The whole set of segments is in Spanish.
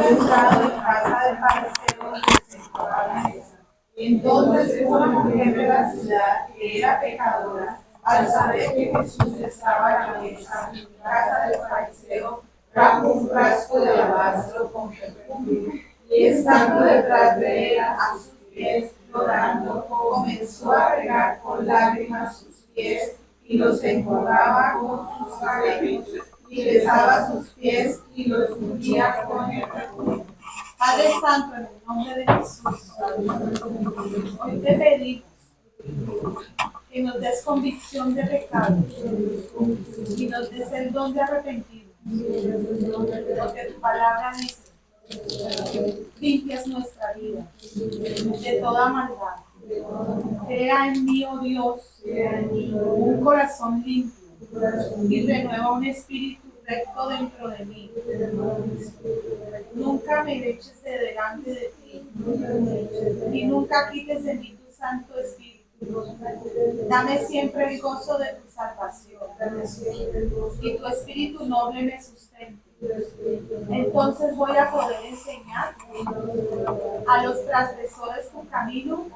entrado en casa del fariseo y se sentó a la mesa. Entonces una mujer de la ciudad, que era pecadora, al saber que Jesús estaba a la mesa en casa del fariseo, trajo un frasco de alabastro con perfume, y estando detrás de él a sus pies, llorando, comenzó a regar con lágrimas sus pies, y los enjugaba con sus cabellos, y besaba sus pies, y los ungía con el perfume. Padre Santo, en el nombre de Jesús, hoy te pedimos que nos des convicción de pecado y nos des el don de arrepentirnos, porque tu palabra dice: limpias nuestra vida de toda maldad. Crea en mí, oh Dios, un corazón limpio y renueva un espíritu recto dentro de mí. Nunca me eches de delante de ti y nunca quites de mí tu Santo Espíritu. Dame siempre el gozo de tu salvación y tu espíritu noble me sustente. Entonces voy a poder enseñar a los transgresores tu camino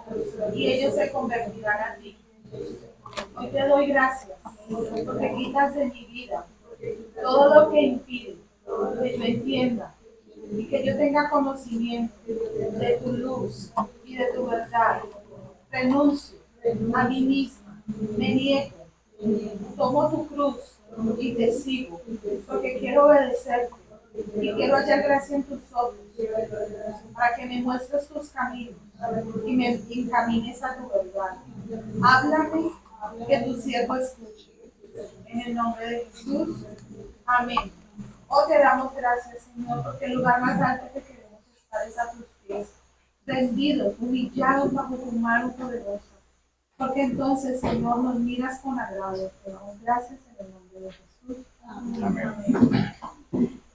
y ellos se convertirán a ti. Hoy te doy gracias porque quitas de mi vida todo lo que impide que yo entienda y que yo tenga conocimiento de tu luz y de tu verdad. Renuncio a mí misma, me niego, tomo tu cruz y te sigo, porque quiero obedecerte y quiero hallar gracia en tus ojos, para que me muestres tus caminos y me encamines a tu verdad. Háblame, que tu siervo escuche. En el nombre de Jesús, amén. Oh, te damos gracias, Señor, porque el lugar más alto que queremos estar es a tus pies, rendidos, humillados bajo tu mano poderosa. Porque entonces, Señor, nos miras con agrado. Te damos gracias en el nombre de Jesús. Amén.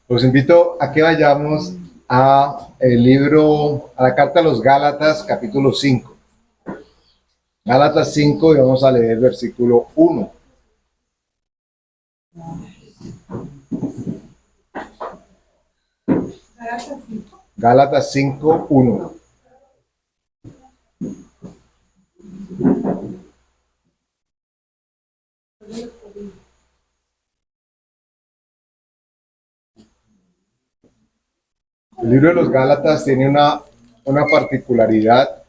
Los invito a que vayamos a el libro, a la carta a los Gálatas, capítulo 5. Gálatas 5 y vamos a leer versículo 1. Gálatas 5, 1. El libro de los Gálatas tiene una particularidad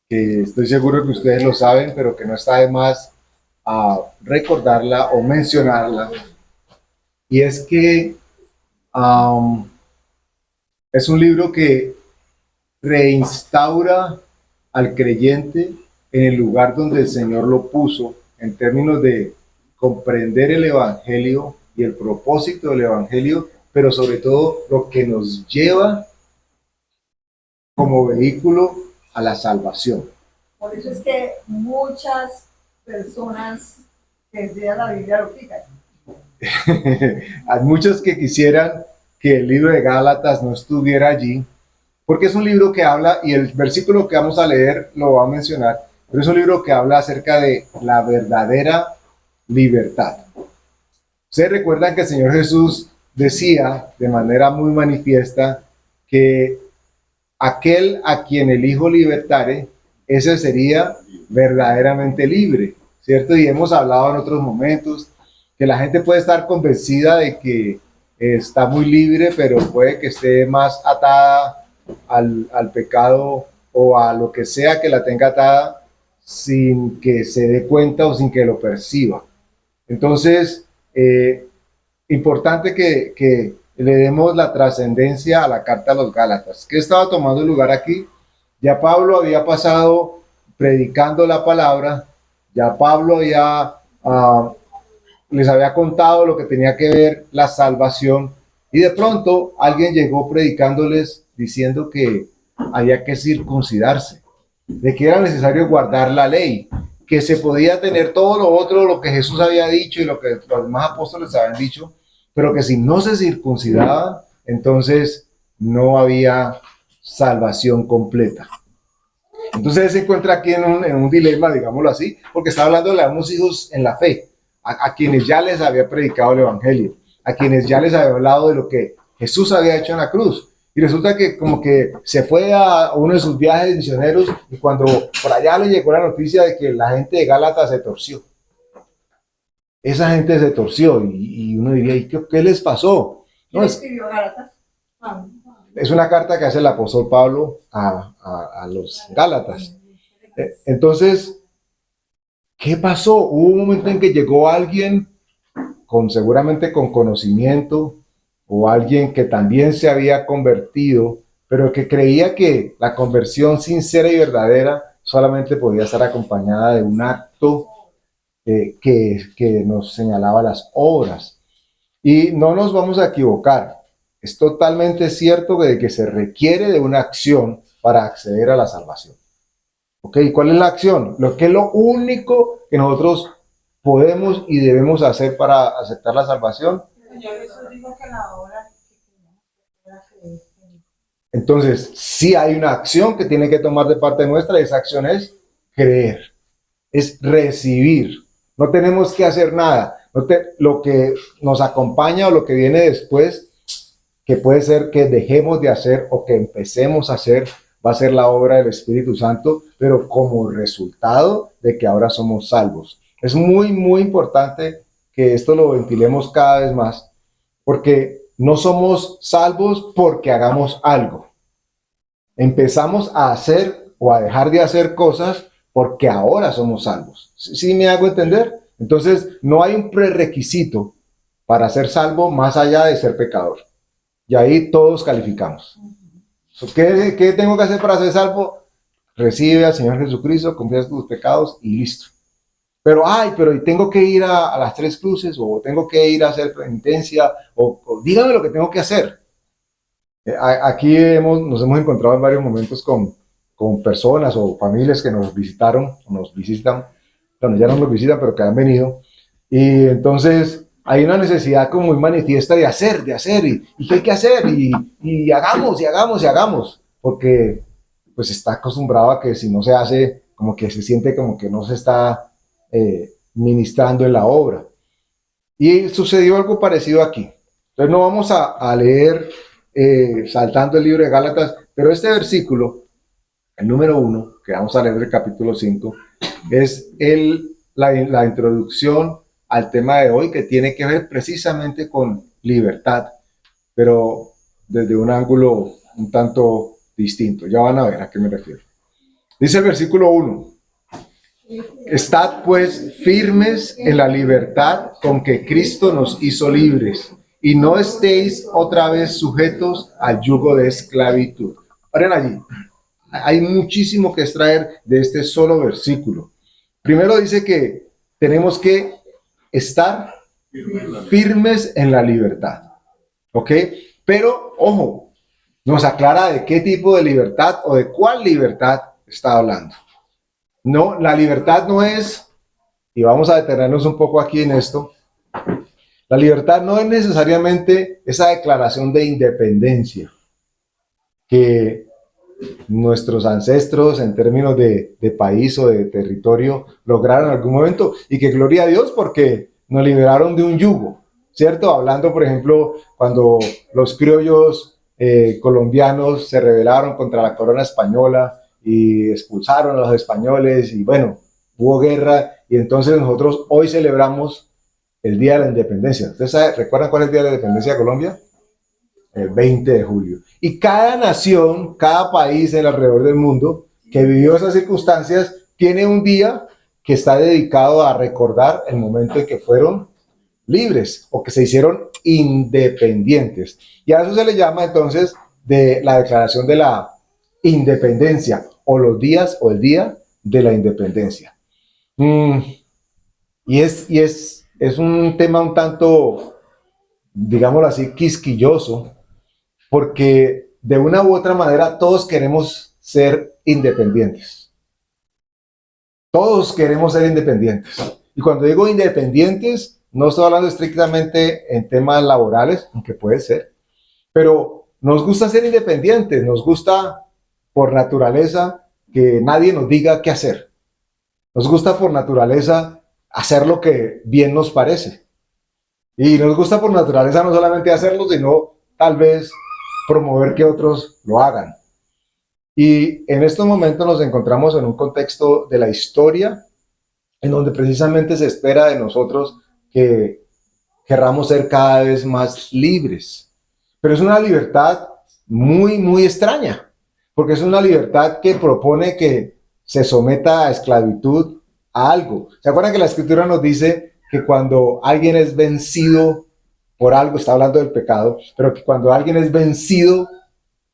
que estoy seguro que ustedes lo saben, pero que no está de más a recordarla o mencionarla. Y es que es un libro que reinstaura al creyente en el lugar donde el Señor lo puso en términos de comprender el Evangelio y el propósito del Evangelio, pero sobre todo lo que nos lleva como vehículo a la salvación. Por eso es que muchas personas que estudian la Biblia lo quitan. Hay muchos que quisieran que el libro de Gálatas no estuviera allí, porque es un libro que habla, y el versículo que vamos a leer lo va a mencionar, pero es un libro que habla acerca de la verdadera libertad. Ustedes recuerdan que el Señor Jesús decía de manera muy manifiesta que aquel a quien el Hijo libertare, ese sería verdaderamente libre, ¿cierto? Y hemos hablado en otros momentos que la gente puede estar convencida de que está muy libre, pero puede que esté más atada al pecado o a lo que sea que la tenga atada sin que se dé cuenta o sin que lo perciba. Entonces, importante que le demos la trascendencia a la carta a los Gálatas. ¿Qué estaba tomando lugar aquí? Ya Pablo había pasado predicando la palabra, ya Pablo les había contado lo que tenía que ver la salvación, y de pronto alguien llegó predicándoles diciendo que había que circuncidarse, de que era necesario guardar la ley, que se podía tener todo lo otro, lo que Jesús había dicho y lo que los demás apóstoles habían dicho, pero que si no se circuncidaban, entonces no había salvación completa. Entonces él se encuentra aquí en un dilema, digámoslo así, porque está hablando de unos hijos en la fe, a quienes ya les había predicado el Evangelio, a quienes ya les había hablado de lo que Jesús había hecho en la cruz. Y resulta que como que se fue a uno de sus viajes misioneros y cuando por allá le llegó la noticia de que la gente de Gálatas se torció. Esa gente se torció y uno diría, ¿y qué les pasó? No, ¿Quién escribió Gálatas? es una carta que hace el apóstol Pablo a los Gálatas. Entonces, ¿qué pasó? Hubo un momento en que llegó alguien seguramente con conocimiento o alguien que también se había convertido, pero que creía que la conversión sincera y verdadera solamente podía estar acompañada de un acto que nos señalaba las obras. Y no nos vamos a equivocar. Es totalmente cierto de que se requiere de una acción para acceder a la salvación. ¿Ok? ¿Cuál es la acción? Lo que es lo único que nosotros podemos y debemos hacer para aceptar la salvación. Señor Jesús dijo que la obra Entonces, sí hay una acción que tiene que tomar de parte nuestra y esa acción es creer, es recibir. No tenemos que hacer nada. Lo que nos acompaña o lo que viene después, que puede ser que dejemos de hacer o que empecemos a hacer, va a ser la obra del Espíritu Santo, pero como resultado de que ahora somos salvos. Es muy, muy importante que esto lo ventilemos cada vez más, porque no somos salvos porque hagamos algo. Empezamos a hacer o a dejar de hacer cosas porque ahora somos salvos. ¿Sí me hago entender? Entonces, no hay un prerequisito para ser salvo más allá de ser pecador. Y ahí todos calificamos. ¿Qué tengo que hacer para ser salvo? Recibe al Señor Jesucristo, confiesa tus pecados y listo. Pero tengo que ir a las Tres Cruces o tengo que ir a hacer penitencia o dígame lo que tengo que hacer. Aquí nos hemos encontrado en varios momentos con personas o familias que nos visitaron, nos visitan, bueno, ya no nos visitan, pero que han venido. Y entonces hay una necesidad como muy manifiesta de hacer, y qué hay que hacer, y hagamos, porque pues está acostumbrado a que si no se hace, como que se siente como que no se está ministrando en la obra. Y sucedió algo parecido aquí. Entonces no vamos a leer saltando el libro de Gálatas, pero este versículo, el número 1, que vamos a leer del capítulo 5, es la introducción al tema de hoy, que tiene que ver precisamente con libertad, pero desde un ángulo un tanto distinto. Ya van a ver a qué me refiero. Dice el versículo 1: Estad pues firmes en la libertad con que Cristo nos hizo libres, y no estéis otra vez sujetos al yugo de esclavitud. Paren allí. Hay muchísimo que extraer de este solo versículo. Primero dice que tenemos que estar firmes en la libertad. ¿Ok? Pero, ojo, nos aclara de qué tipo de libertad o de cuál libertad está hablando. No, la libertad no es, y vamos a detenernos un poco aquí en esto, la libertad no es necesariamente esa declaración de independencia que nuestros ancestros en términos de país o de territorio lograron en algún momento, y que gloria a Dios porque nos liberaron de un yugo, ¿cierto? Hablando, por ejemplo, cuando los criollos colombianos se rebelaron contra la corona española y expulsaron a los españoles y bueno, hubo guerra, y entonces nosotros hoy celebramos el Día de la Independencia. ¿Ustedes recuerdan cuál es el Día de la Independencia de Colombia? El 20 de julio. Y cada nación, cada país alrededor del mundo que vivió esas circunstancias, tiene un día que está dedicado a recordar el momento en que fueron libres o que se hicieron independientes. Y a eso se le llama entonces de la declaración de la independencia o los días o el día de la independencia. Y es un tema un tanto, digámoslo así, quisquilloso, porque de una u otra manera todos queremos ser independientes. Todos queremos ser independientes. Y cuando digo independientes, no estoy hablando estrictamente en temas laborales, aunque puede ser, pero nos gusta ser independientes, nos gusta por naturaleza que nadie nos diga qué hacer. Nos gusta por naturaleza hacer lo que bien nos parece. Y nos gusta por naturaleza no solamente hacerlo, sino tal vez promover que otros lo hagan. Y en estos momentos nos encontramos en un contexto de la historia en donde precisamente se espera de nosotros que querramos ser cada vez más libres. Pero es una libertad muy, muy extraña, porque es una libertad que propone que se someta a esclavitud a algo. ¿Se acuerdan que la Escritura nos dice que cuando alguien es vencido por algo, está hablando del pecado, pero que cuando alguien es vencido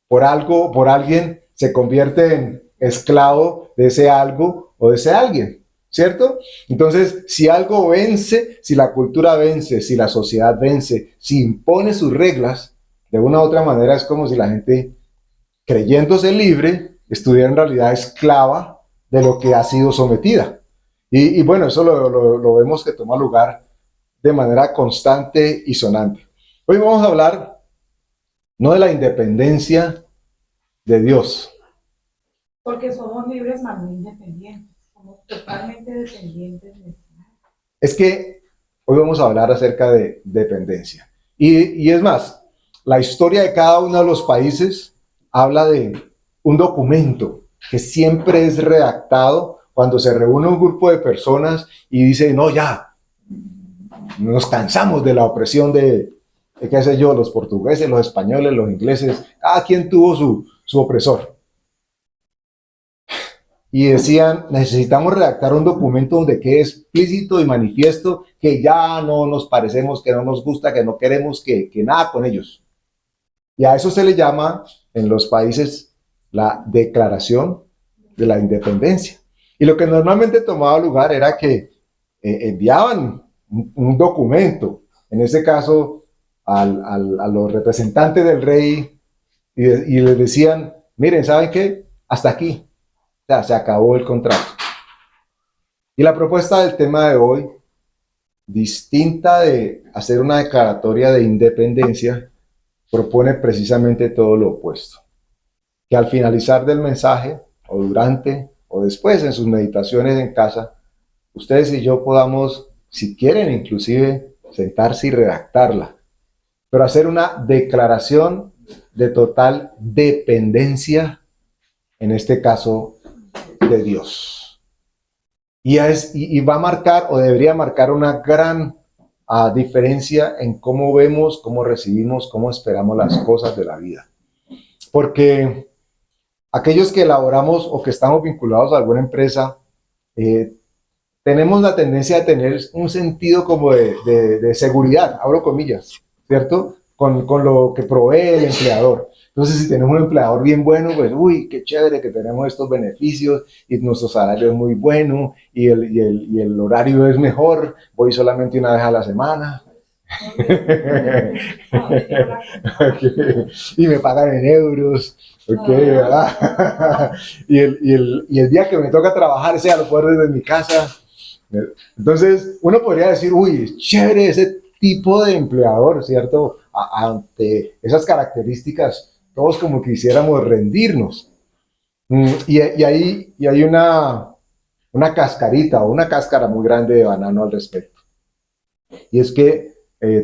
por algo, por alguien, se convierte en esclavo de ese algo o de ese alguien, ¿cierto? Entonces, si algo vence, si la cultura vence, si la sociedad vence, si impone sus reglas, de una u otra manera es como si la gente, creyéndose libre, estuviera en realidad esclava de lo que ha sido sometida. Y bueno, eso lo vemos que toma lugar de manera constante y sonante. Hoy vamos a hablar no de la independencia de Dios. Porque somos libres, mas no independientes. Somos totalmente dependientes de Dios. Es que hoy vamos a hablar acerca de dependencia. Y es más, la historia de cada uno de los países habla de un documento que siempre es redactado cuando se reúne un grupo de personas y dice, no, ya, nos cansamos de la opresión de qué sé yo, los portugueses, los españoles, los ingleses, cada quien tuvo su opresor. Y decían, necesitamos redactar un documento donde quede explícito y manifiesto que ya no nos parecemos, que no nos gusta, que no queremos que nada con ellos. Y a eso se le llama en los países la Declaración de la Independencia. Y lo que normalmente tomaba lugar era que enviaban un documento, en este caso a los representantes del rey, y les decían, miren, ¿saben qué? Hasta aquí. O sea, se acabó el contrato. Y la propuesta del tema de hoy, distinta de hacer una declaratoria de independencia, propone precisamente todo lo opuesto. Que al finalizar del mensaje, o durante, o después en sus meditaciones en casa, ustedes y yo podamos, si quieren inclusive, sentarse y redactarla, pero hacer una declaración de total dependencia, en este caso, de Dios. Y va a marcar, o debería marcar, una gran diferencia en cómo vemos, cómo recibimos, cómo esperamos las cosas de la vida. Porque aquellos que elaboramos o que estamos vinculados a alguna empresa, tenemos la tendencia a tener un sentido como de seguridad, abro comillas, ¿cierto? Con lo que provee el empleador. Entonces, si tenemos un empleador bien bueno, pues, uy, qué chévere que tenemos estos beneficios y nuestro salario es muy bueno y el horario es mejor, voy solamente una vez a la semana. Okay. Y me pagan en euros, okay, ¿verdad? y el día que me toca trabajar, ese lo puedo desde mi casa. Entonces, uno podría decir, uy, es chévere ese tipo de empleador, ¿cierto? Ante esas características, todos como quisiéramos rendirnos. Y hay una cascarita o una cáscara muy grande de banano al respecto. Y es que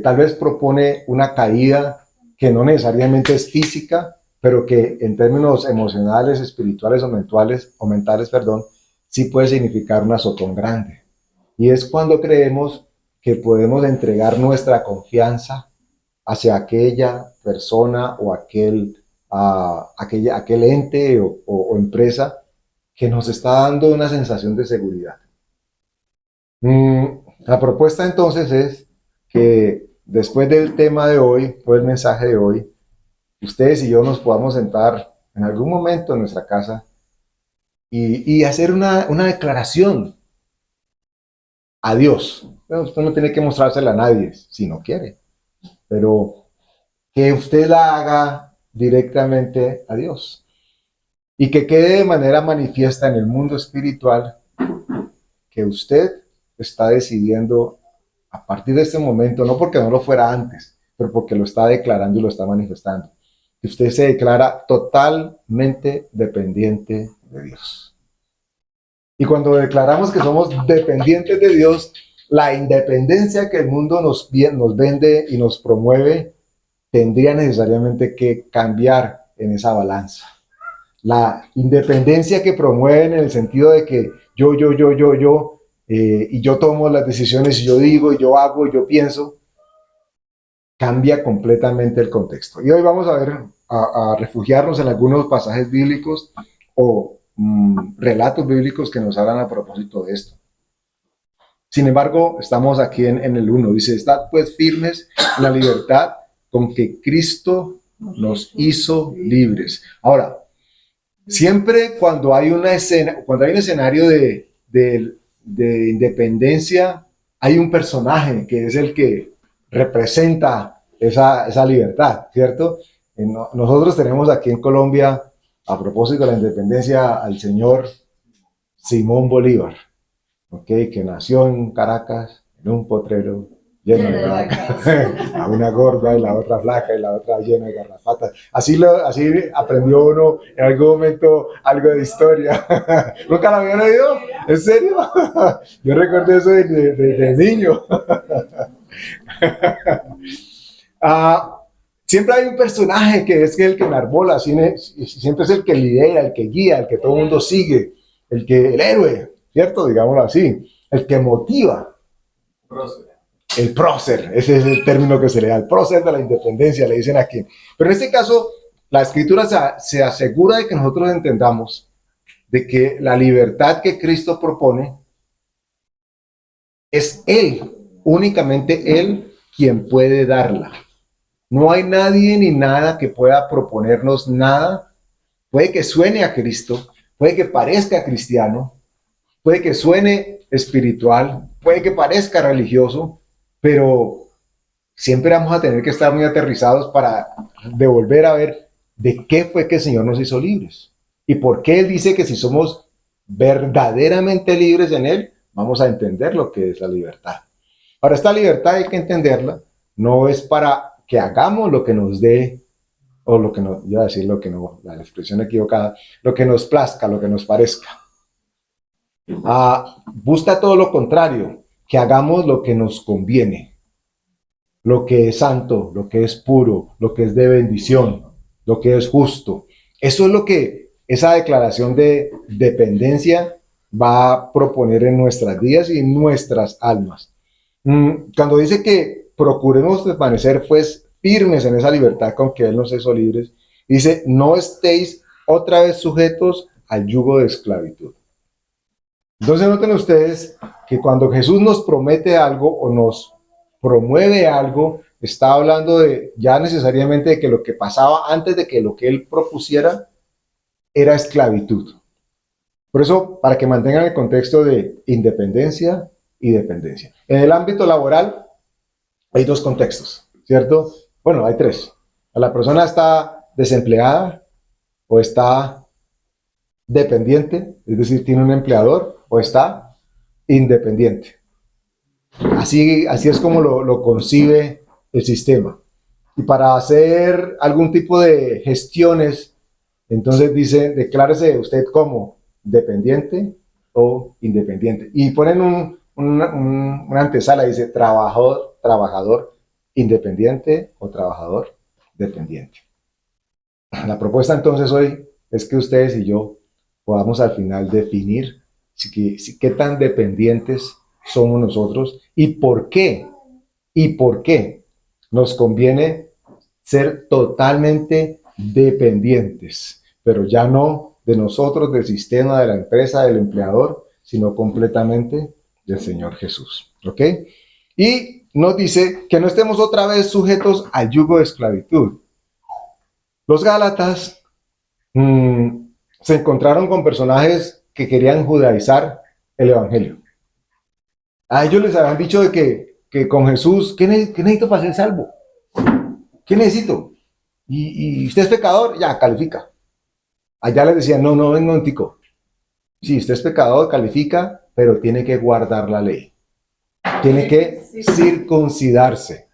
tal vez propone una caída que no necesariamente es física, pero que en términos emocionales, espirituales o mentales, sí puede significar un azotón grande. Y es cuando creemos que podemos entregar nuestra confianza hacia aquella persona o aquel ente o empresa que nos está dando una sensación de seguridad. La propuesta entonces es que después del tema de hoy, o el mensaje de hoy, ustedes y yo nos podamos sentar en algún momento en nuestra casa y hacer una declaración a Dios. Bueno, usted no tiene que mostrársela a nadie si no quiere, pero que usted la haga directamente a Dios y que quede de manera manifiesta en el mundo espiritual que usted está decidiendo a partir de este momento, no porque no lo fuera antes, pero porque lo está declarando y lo está manifestando, que usted se declara totalmente dependiente de Dios. Y cuando declaramos que somos dependientes de Dios, la independencia que el mundo nos vende y nos promueve tendría necesariamente que cambiar en esa balanza. La independencia que promueven en el sentido de que yo, y yo tomo las decisiones, y yo digo, y yo hago, y yo pienso, cambia completamente el contexto. Y hoy vamos a ver, a refugiarnos en algunos pasajes bíblicos o relatos bíblicos que nos hablan a propósito de esto. Sin embargo, estamos aquí en el 1. Dice, estad pues firmes en la libertad con que Cristo nos hizo libres. Ahora, siempre cuando hay una escena, cuando hay un escenario de independencia, hay un personaje que es el que representa esa libertad, ¿cierto? Nosotros tenemos aquí en Colombia, a propósito de la independencia, al señor Simón Bolívar, ¿okay? Que nació en Caracas, en un potrero lleno de vacas, a una gorda y la otra flaca y la otra llena de garrapatas. Así aprendió uno en algún momento algo de historia. ¿Nunca lo habían oído? ¿En serio? Yo recuerdo eso de niño. Siempre hay un personaje que es el que enarbola, siempre es el que lidera, el que guía, el que todo el mundo sigue, el héroe, ¿cierto? Digámoslo así, el que motiva. El prócer, ese es el término que se le da, el prócer de la independencia, le dicen aquí. Pero en este caso, la Escritura se asegura de que nosotros entendamos de que la libertad que Cristo propone es Él, únicamente Él, quien puede darla. No hay nadie ni nada que pueda proponernos nada. Puede que suene a Cristo, puede que parezca cristiano, puede que suene espiritual, puede que parezca religioso, pero siempre vamos a tener que estar muy aterrizados para devolver a ver de qué fue que el Señor nos hizo libres y por qué Él dice que si somos verdaderamente libres en Él, vamos a entender lo que es la libertad. Ahora, esta libertad hay que entenderla, no es para que hagamos lo que nos dé, o lo que no, iba a decir lo que no, la expresión equivocada, lo que nos plazca, lo que nos parezca. Busca todo lo contrario, que hagamos lo que nos conviene, lo que es santo, lo que es puro, lo que es de bendición, lo que es justo. Eso es lo que esa declaración de dependencia va a proponer en nuestras vidas y en nuestras almas. Cuando dice que procuremos permanecer pues firmes en esa libertad con que Él nos hizo libres, dice, no estéis otra vez sujetos al yugo de esclavitud. Entonces noten ustedes que cuando Jesús nos promete algo o nos promueve algo, está hablando de ya necesariamente de que lo que pasaba antes de que lo que Él propusiera era esclavitud. Por eso, para que mantengan el contexto de independencia y dependencia. En el ámbito laboral hay dos contextos, ¿cierto? Bueno, hay tres. La persona está desempleada o está dependiente, es decir, tiene un empleador, o está independiente. Así es como lo concibe el sistema. Y para hacer algún tipo de gestiones, entonces dice, declárese usted como dependiente o independiente. Y ponen una antesala, dice trabajador independiente o trabajador dependiente. La propuesta entonces hoy es que ustedes y yo podamos al final definir qué tan dependientes somos nosotros y por qué nos conviene ser totalmente dependientes, pero ya no de nosotros, del sistema, de la empresa, del empleador, sino completamente del Señor Jesús. ¿Ok? Y nos dice que no estemos otra vez sujetos al yugo de esclavitud. Los Gálatas se encontraron con personajes que querían judaizar el evangelio. A ellos les habían dicho de que con Jesús, ¿qué necesito para ser salvo? ¿Qué necesito? ¿Y usted es pecador? Ya, califica. Allá les decían, no, ven un momentico. Sí, usted es pecador, califica, pero tiene que guardar la ley. Tiene que circuncidarse.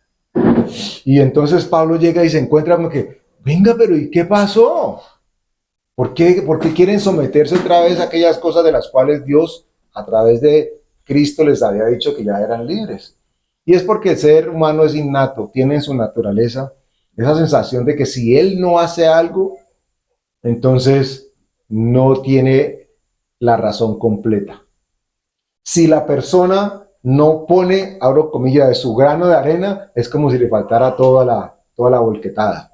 Y entonces Pablo llega y se encuentra como que, venga, pero ¿y qué pasó? ¿Por qué quieren someterse otra vez a aquellas cosas de las cuales Dios, a través de Cristo, les había dicho que ya eran libres? Y es porque el ser humano es innato, tiene en su naturaleza esa sensación de que si él no hace algo, entonces no tiene la razón completa. Si la persona no pone, abro comillas, de su grano de arena, es como si le faltara toda la volquetada.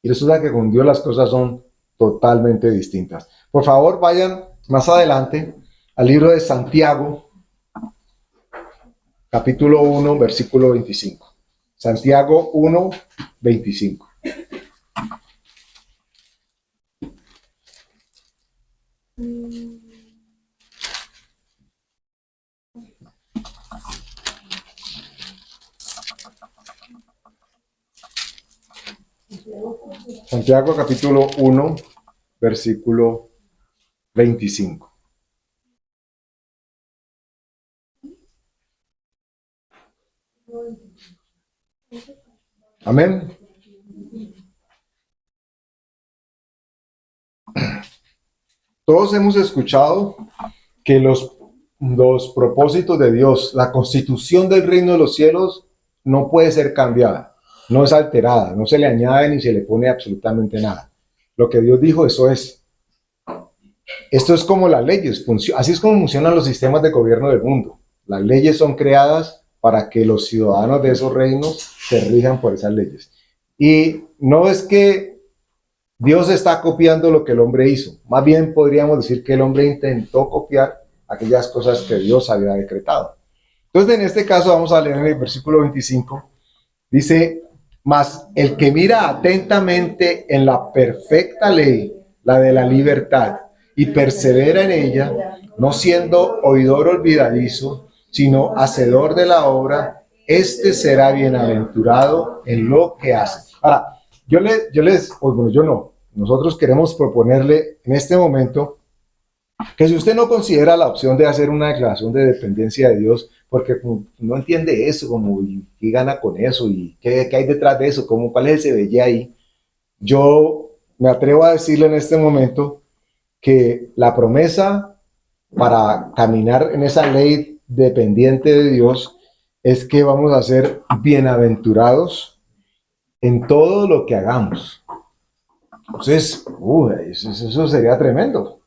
Y resulta que con Dios las cosas son totalmente distintas. Por favor, vayan más adelante al libro de Santiago, capítulo 1, versículo 25. Santiago 1, 25. Santiago capítulo 1, versículo 25. Amén. Todos hemos escuchado que los propósitos de Dios, la constitución del reino de los cielos, no puede ser cambiada, no es alterada, no se le añade ni se le pone absolutamente nada. Lo que Dios dijo, eso es. Esto es como las leyes, así es como funcionan los sistemas de gobierno del mundo. Las leyes son creadas para que los ciudadanos de esos reinos se rijan por esas leyes. Y no es que Dios está copiando lo que el hombre hizo, más bien podríamos decir que el hombre intentó copiar aquellas cosas que Dios había decretado. Entonces, en este caso, vamos a leer en el versículo 25, dice: mas el que mira atentamente en la perfecta ley, la de la libertad, y persevera en ella, no siendo oidor olvidadizo, sino hacedor de la obra, este será bienaventurado en lo que hace. Ahora, nosotros queremos proponerle en este momento que si usted no considera la opción de hacer una declaración de dependencia de Dios, porque no entiende eso, como y qué gana con eso, y qué hay detrás de eso, cuál es el CBY ahí, yo me atrevo a decirle en este momento que la promesa para caminar en esa ley dependiente de Dios es que vamos a ser bienaventurados en todo lo que hagamos. Entonces, eso sería tremendo.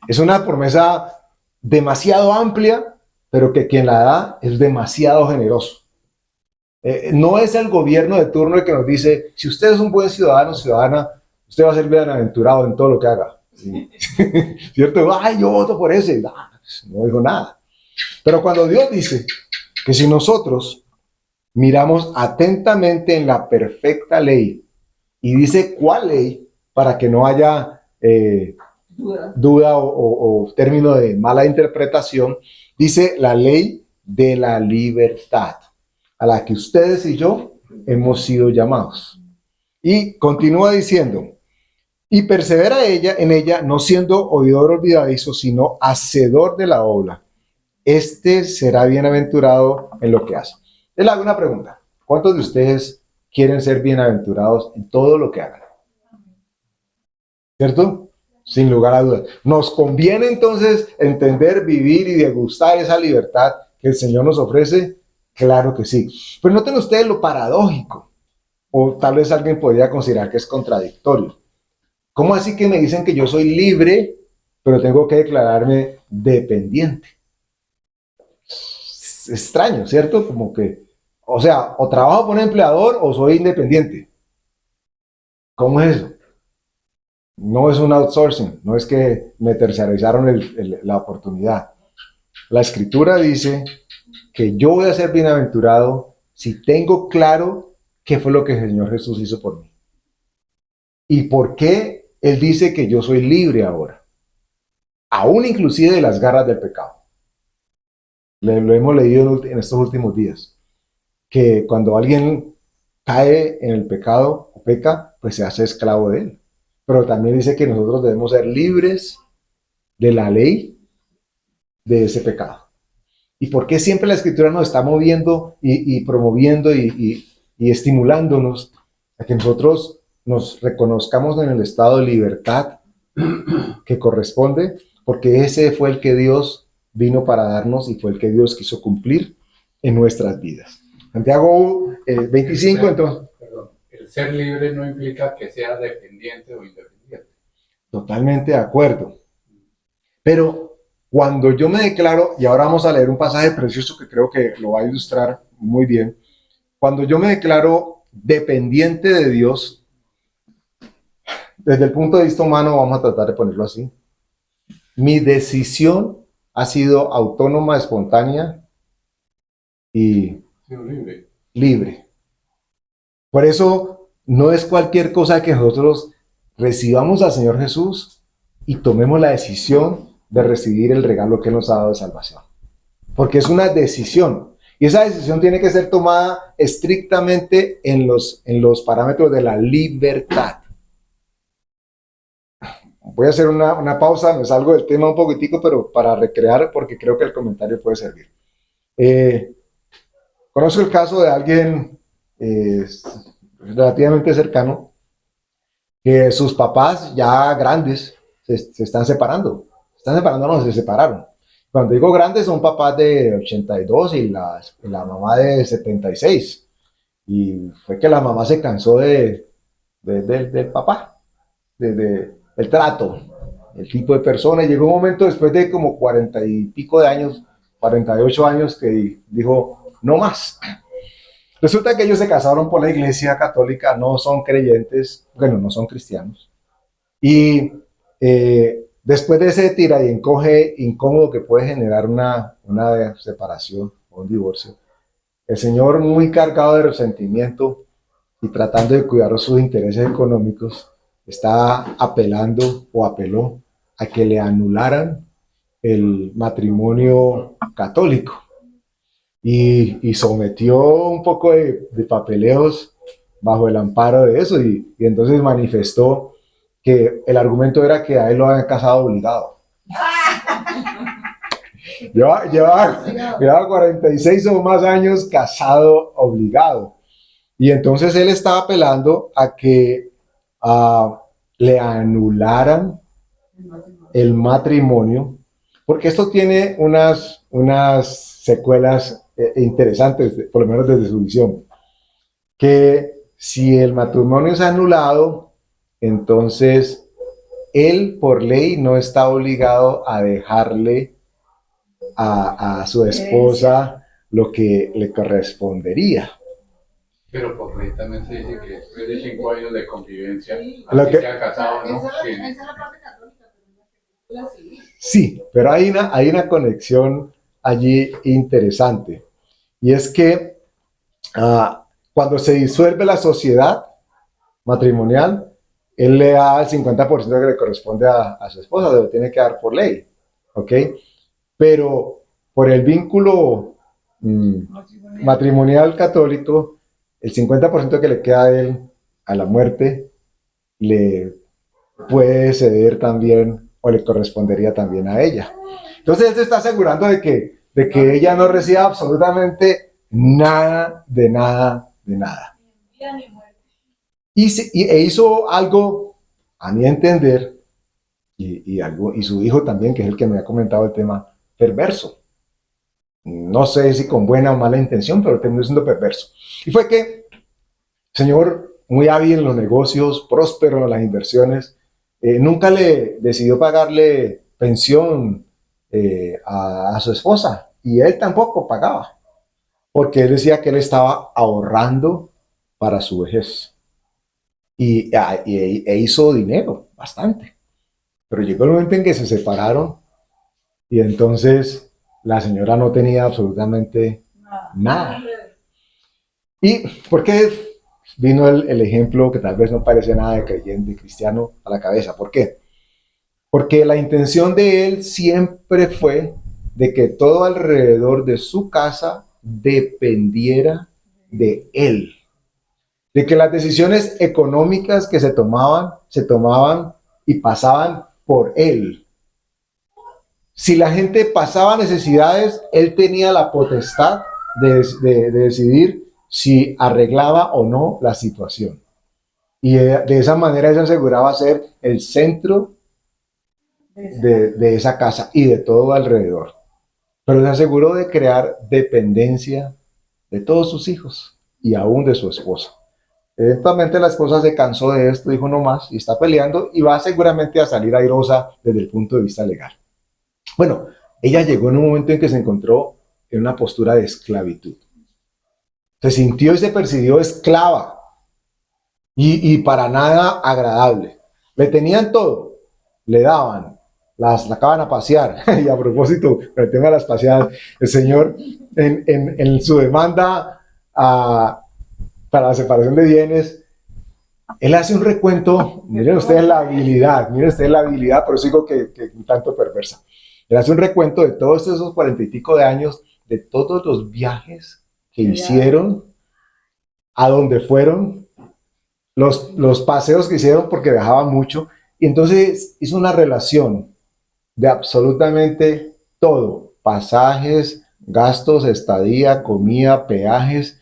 Es una promesa demasiado amplia, pero que quien la da es demasiado generoso. No es el gobierno de turno el que nos dice: si usted es un buen ciudadano o ciudadana, usted va a ser bienaventurado en todo lo que haga. ¿Sí? ¿Cierto? ¡Ay, yo voto por ese! No dijo nada. Pero cuando Dios dice que si nosotros miramos atentamente en la perfecta ley, y dice cuál ley, para que no haya duda o término de mala interpretación, dice la ley de la libertad, a la que ustedes y yo hemos sido llamados. Y continúa diciendo: y persevera en ella, no siendo oidor olvidadizo, sino hacedor de la obra. Este será bienaventurado en lo que hace. Le hago una pregunta: ¿cuántos de ustedes quieren ser bienaventurados en todo lo que hagan? ¿Cierto? Sin lugar a dudas. ¿Nos conviene entonces entender, vivir y degustar esa libertad que el Señor nos ofrece? Claro que sí. Pero noten ustedes lo paradójico, o tal vez alguien podría considerar que es contradictorio. ¿Cómo así que me dicen que yo soy libre, pero tengo que declararme dependiente? Es extraño, ¿cierto? Como que, o sea, o trabajo por un empleador o soy independiente. ¿Cómo es eso? No es un outsourcing, no es que me tercerizaron la oportunidad. La Escritura dice que yo voy a ser bienaventurado si tengo claro qué fue lo que el Señor Jesús hizo por mí. ¿Y por qué Él dice que yo soy libre ahora? Aún inclusive de las garras del pecado. Lo hemos leído en estos últimos días. Que cuando alguien cae en el pecado o peca, pues se hace esclavo de él. Pero también dice que nosotros debemos ser libres de la ley de ese pecado. ¿Y por qué siempre la Escritura nos está moviendo y promoviendo y estimulándonos a que nosotros nos reconozcamos en el estado de libertad que corresponde? Porque ese fue el que Dios vino para darnos y fue el que Dios quiso cumplir en nuestras vidas. Santiago 25, entonces. Perdón. el ser libre no implica que sea dependiente o independiente. Totalmente de acuerdo. Pero cuando yo me declaro, y ahora vamos a leer un pasaje precioso que creo que lo va a ilustrar muy bien, cuando yo me declaro dependiente de Dios, desde el punto de vista humano, vamos a tratar de ponerlo así, mi decisión ha sido autónoma, espontánea y Sí, libre. libre. Por eso no es cualquier cosa que nosotros recibamos al Señor Jesús y tomemos la decisión de recibir el regalo que nos ha dado de salvación. Porque es una decisión. Y esa decisión tiene que ser tomada estrictamente en los parámetros de la libertad. Voy a hacer una pausa, me salgo del tema un poquitico, pero para recrear, porque creo que el comentario puede servir. Conozco el caso de alguien relativamente cercano, que sus papás ya grandes se están separando. Se están separando, no, se separaron. Cuando digo grandes, son papás de 82 y la mamá de 76. Y fue que la mamá se cansó del papá, del trato, el tipo de persona. Y llegó un momento después de como 40 y pico de años, 48 años, que dijo, no más. Resulta que ellos se casaron por la iglesia católica, no son creyentes, bueno, no son cristianos. Y después de ese tira y encoge incómodo que puede generar una separación o un divorcio, el señor, muy cargado de resentimiento y tratando de cuidar sus intereses económicos, está apelando o apeló a que le anularan el matrimonio católico. Y sometió un poco de papeleos bajo el amparo de eso y entonces manifestó que el argumento era que a él lo habían casado obligado. Llevaba 46 o más años casado obligado. Y entonces él estaba apelando a que le anularan el matrimonio, porque esto tiene unas secuelas interesantes, por lo menos desde su visión, que si el matrimonio es anulado, entonces él por ley no está obligado a dejarle a su esposa lo que le correspondería. Pero por ley también se dice que después de 5 años de convivencia, Lo así que- sea casado, ¿no? Esa Sí. es la parte católica, pero la civil. Sí, pero hay una conexión allí interesante. Y es que cuando se disuelve la sociedad matrimonial, él le da el 50% que le corresponde a su esposa, se lo tiene que dar por ley, ¿ok? Pero por el vínculo matrimonial católico, el 50% que le queda a él a la muerte le puede ceder también o le correspondería también a ella. Entonces él se está asegurando de que ella no reciba absolutamente nada, de nada, de nada. E hizo algo, a mi entender, y su hijo también, que es el que me ha comentado el tema, perverso. No sé si con buena o mala intención, pero terminó siendo perverso. Y fue que el señor, muy hábil en los negocios, próspero en las inversiones, nunca le decidió pagarle pensión a su esposa, y él tampoco pagaba, porque él decía que él estaba ahorrando para su vejez. E hizo dinero, bastante. Pero llegó el momento en que se separaron y entonces la señora no tenía absolutamente nada. ¿Y por qué vino el ejemplo que tal vez no parece nada de creyente cristiano a la cabeza? ¿Por qué? Porque la intención de él siempre fue de que todo alrededor de su casa dependiera de él. De que las decisiones económicas que se tomaban y pasaban por él. Si la gente pasaba necesidades, él tenía la potestad de decidir si arreglaba o no la situación. Y de esa manera él se aseguraba ser el centro de esa casa y de todo alrededor. Pero se aseguró de crear dependencia de todos sus hijos y aún de su esposa. Eventualmente la esposa se cansó de esto, dijo no más, y está peleando y va seguramente a salir airosa desde el punto de vista legal. Bueno, ella llegó en un momento en que se encontró en una postura de esclavitud. Se sintió y se percibió esclava y para nada agradable. Le tenían todo, le daban, las sacaban a pasear. Y a propósito, con el tema de las paseadas, el Señor en su demanda para la separación de bienes, Él hace un recuento. Miren ustedes la habilidad, por eso digo que un tanto perversa. Él hace un recuento de todos esos 40 y pico de años, de todos los viajes que hicieron, a donde fueron, los paseos que hicieron porque viajaban mucho, y entonces hizo una relación de absolutamente todo, pasajes, gastos, estadía, comida, peajes,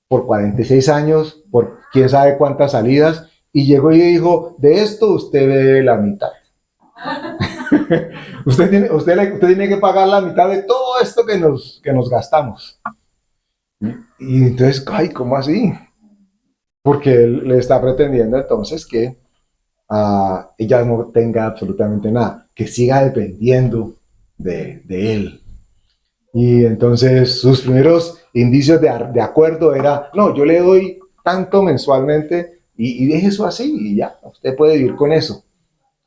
por 46 años, por quién sabe cuántas salidas, y llegó y dijo, de esto usted debe la mitad. usted tiene que pagar la mitad de todo esto que nos gastamos. Y entonces, ay, ¿cómo así? Porque él le está pretendiendo entonces que ella no tenga absolutamente nada, que siga dependiendo de él. Y entonces sus primeros indicios de acuerdo era, no, yo le doy tanto mensualmente y deje eso así y ya, usted puede vivir con eso.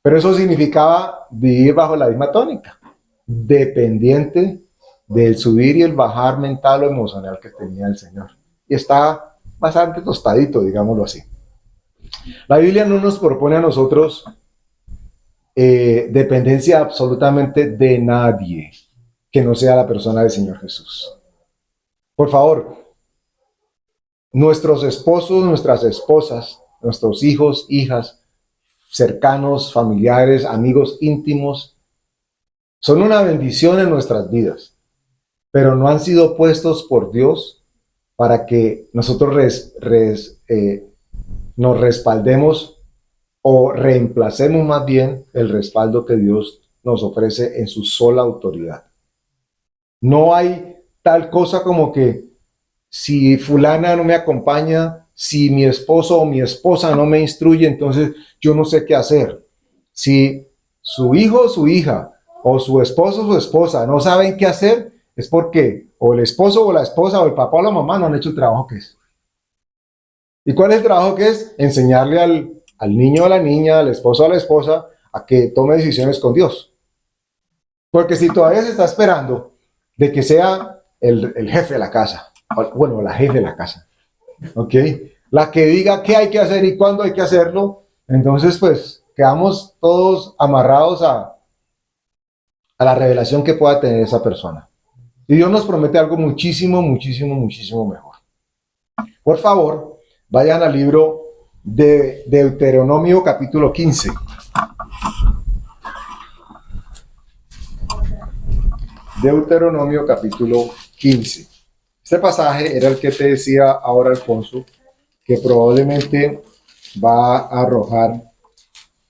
Pero eso significaba vivir bajo la misma tónica, dependiente del subir y el bajar mental o emocional que tenía el Señor. Y está bastante tostadito, digámoslo así. La Biblia no nos propone a nosotros dependencia absolutamente de nadie que no sea la persona del Señor Jesús. Por favor, nuestros esposos, nuestras esposas, nuestros hijos, hijas, cercanos, familiares, amigos íntimos, son una bendición en nuestras vidas, pero no han sido puestos por Dios para que nosotros nos respaldemos o reemplacemos más bien el respaldo que Dios nos ofrece en su sola autoridad. No hay tal cosa como que si fulana no me acompaña, si mi esposo o mi esposa no me instruye, entonces yo no sé qué hacer. Si su hijo o su hija o su esposo o su esposa no saben qué hacer, es porque o el esposo o la esposa o el papá o la mamá no han hecho el trabajo que es. ¿Y cuál es el trabajo que es? Enseñarle al niño o a la niña, al esposo o a la esposa, a que tome decisiones con Dios. Porque si todavía se está esperando de que sea el jefe de la casa, bueno, la jefe de la casa, ¿ok? La que diga qué hay que hacer y cuándo hay que hacerlo, entonces pues quedamos todos amarrados a la revelación que pueda tener esa persona. Y Dios nos promete algo muchísimo, muchísimo, muchísimo mejor. Por favor, vayan al libro de Deuteronomio capítulo 15. Deuteronomio capítulo 15. Este pasaje era el que te decía ahora Alfonso, que probablemente va a arrojar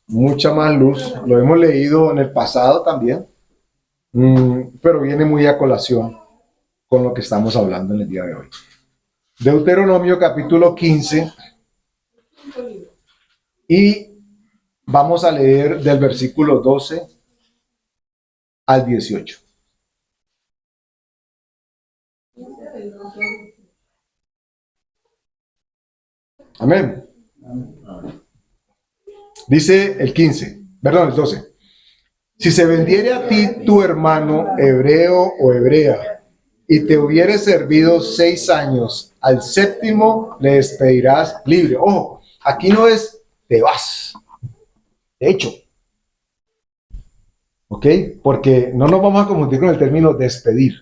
mucha más luz. Lo hemos leído en el pasado también, pero viene muy a colación con lo que estamos hablando en el día de hoy. Deuteronomio capítulo 15 y vamos a leer del versículo 12 al 18. Amén. Dice el 15, perdón, el 12. Si se vendiere a ti tu hermano hebreo o hebrea y te hubiere servido 6 años, al séptimo le despedirás libre. Ojo, aquí no es te vas. De hecho, ¿ok? Porque no nos vamos a confundir con el término despedir.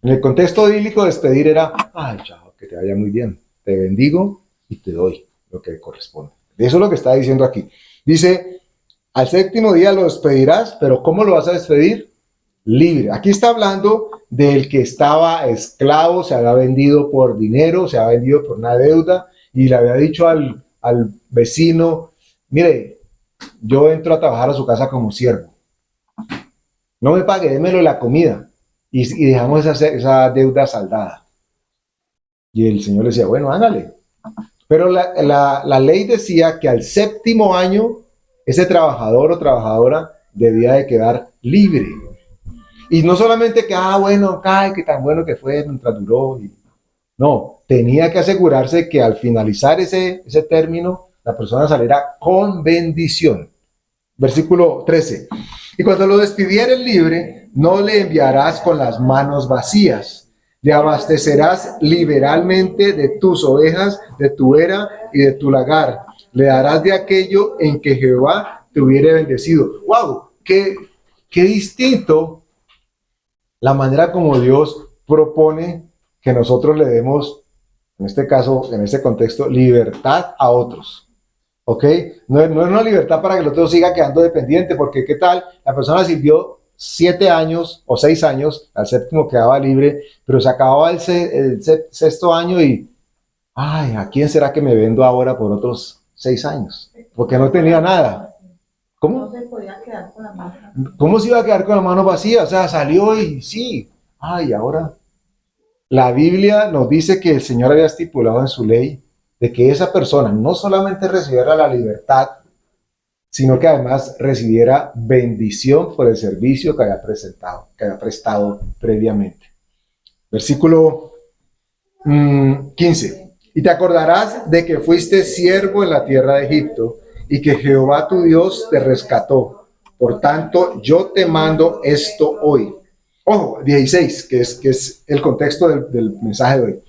En el contexto bíblico, despedir era, ay, chao, que te vaya muy bien. Te bendigo y te doy lo que corresponde. Eso es lo que está diciendo aquí. Dice, al séptimo día lo despedirás, pero ¿cómo lo vas a despedir? Libre. Aquí está hablando del que estaba esclavo, se había vendido por dinero, se había vendido por una deuda y le había dicho al vecino, mire, yo entro a trabajar a su casa como siervo. No me pague, démelo la comida y dejamos esa deuda saldada. Y el Señor le decía, bueno, hágale. Pero la ley decía que al séptimo año ese trabajador o trabajadora debía de quedar libre. Y no solamente que, bueno, que tan bueno que fue mientras duró. No, tenía que asegurarse que al finalizar ese término, la persona saliera con bendición. Versículo 13. Y cuando lo despidieres libre, no le enviarás con las manos vacías. Le abastecerás liberalmente de tus ovejas, de tu era y de tu lagar. Le darás de aquello en que Jehová te hubiere bendecido. ¡Wow! Qué distinto la manera como Dios propone que nosotros le demos, en este caso, en este contexto, libertad a otros. ¿Ok? No es una libertad para que el otro siga quedando dependiente, porque ¿qué tal? La persona sirvió 7 años o 6 años, al séptimo quedaba libre, pero se acababa el sexto año y, ¿a quién será que me vendo ahora por otros 6 años? Porque no tenía nada. ¿Cómo? No se podía quedar con la mano. ¿Cómo se iba a quedar con la mano vacía? O sea, salió y sí. Ahora. La Biblia nos dice que el Señor había estipulado en su ley de que esa persona no solamente recibiera la libertad, sino que además recibiera bendición por el servicio que había prestado previamente. Versículo 15. Y te acordarás de que fuiste siervo en la tierra de Egipto y que Jehová tu Dios te rescató. Por tanto, yo te mando esto hoy. Ojo, 16, que es el contexto del mensaje de hoy.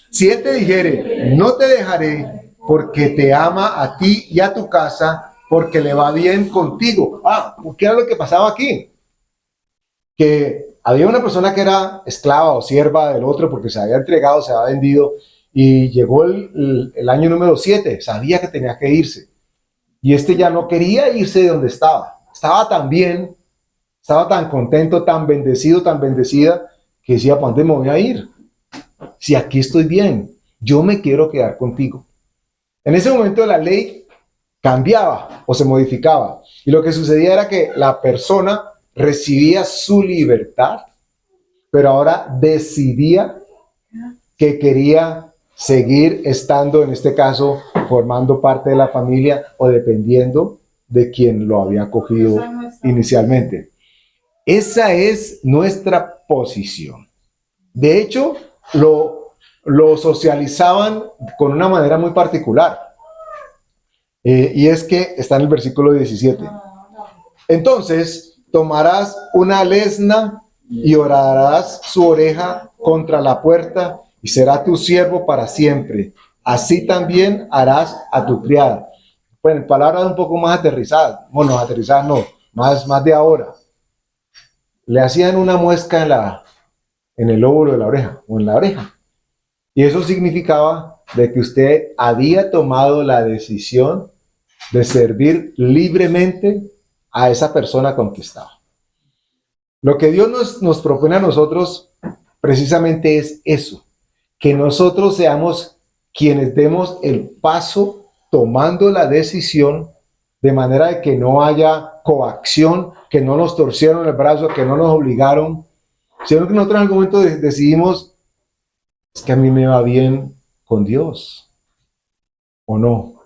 Si él te dijere, no te dejaré porque te ama a ti y a tu casa, porque le va bien contigo. ¿Qué era lo que pasaba aquí? Que había una persona que era esclava o sierva del otro porque se había entregado, se había vendido, y llegó el año número 7, sabía que tenía que irse. Y este ya no quería irse de donde estaba. Estaba tan bien, estaba tan contento, tan bendecido, tan bendecida, que decía, ¿para dónde me voy a ir? Si aquí estoy bien, yo me quiero quedar contigo. En ese momento la ley cambiaba o se modificaba. Y lo que sucedía era que la persona recibía su libertad, pero ahora decidía que quería seguir estando, en este caso, formando parte de la familia o dependiendo de quien lo había acogido inicialmente. Esa es nuestra posición. De hecho, lo socializaban con una manera muy particular. Y es que está en el versículo 17. Entonces, tomarás una lesna y horarás su oreja contra la puerta y será tu siervo para siempre. Así también harás a tu criada. Bueno, palabras un poco más aterrizadas. Bueno, aterrizadas no, más de ahora. Le hacían una muesca en el lóbulo de la oreja o en la oreja. Y eso significaba de que usted había tomado la decisión de servir libremente a esa persona conquistada. Lo que Dios nos propone a nosotros precisamente es eso, que nosotros seamos quienes demos el paso tomando la decisión de manera de que no haya coacción, que no nos torcieron el brazo, que no nos obligaron, sino que nosotros en algún momento decidimos, es que a mí me va bien con Dios, ¿o no?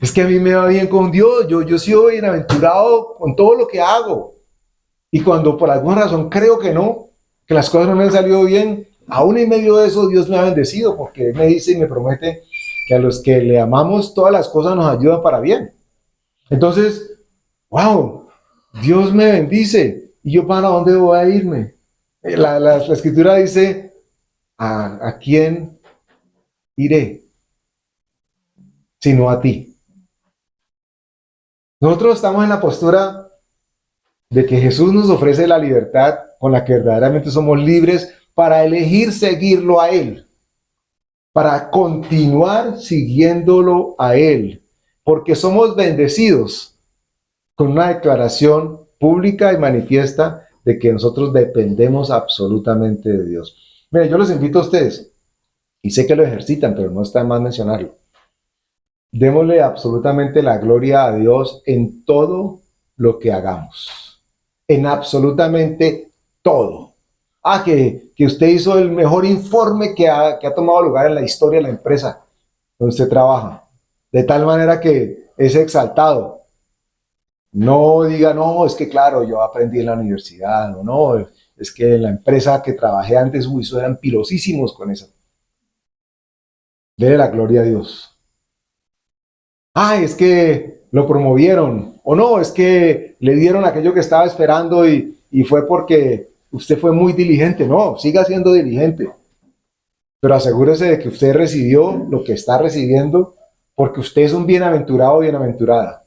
Es que a mí me va bien con Dios, yo soy bienaventurado con todo lo que hago. Y cuando por alguna razón creo que no, que las cosas no me han salido bien, aún en medio de eso Dios me ha bendecido, porque Él me dice y me promete que a los que le amamos todas las cosas nos ayudan para bien. Entonces, wow, Dios me bendice. ¿Y yo para dónde voy a irme? La escritura dice, ¿a quién iré? Sino a ti. Nosotros estamos en la postura de que Jesús nos ofrece la libertad con la que verdaderamente somos libres para elegir seguirlo a Él, para continuar siguiéndolo a Él, porque somos bendecidos con una declaración pública y manifiesta de que nosotros dependemos absolutamente de Dios. Mira, yo los invito a ustedes, y sé que lo ejercitan, pero no está de más mencionarlo. Démosle absolutamente la gloria a Dios en todo lo que hagamos, en absolutamente todo. Que usted hizo el mejor informe que ha tomado lugar en la historia de la empresa. donde usted trabaja, de tal manera que es exaltado. No diga, no, es que claro, yo aprendí en la universidad, o no, es que en la empresa que trabajé antes, uy, eso eran pilosísimos con eso. Dele la gloria a Dios. Ay, es que lo promovieron, o no, es que le dieron aquello que estaba esperando y fue porque usted fue muy diligente. No, siga siendo diligente, pero asegúrese de que usted recibió lo que está recibiendo porque usted es un bienaventurado o bienaventurada.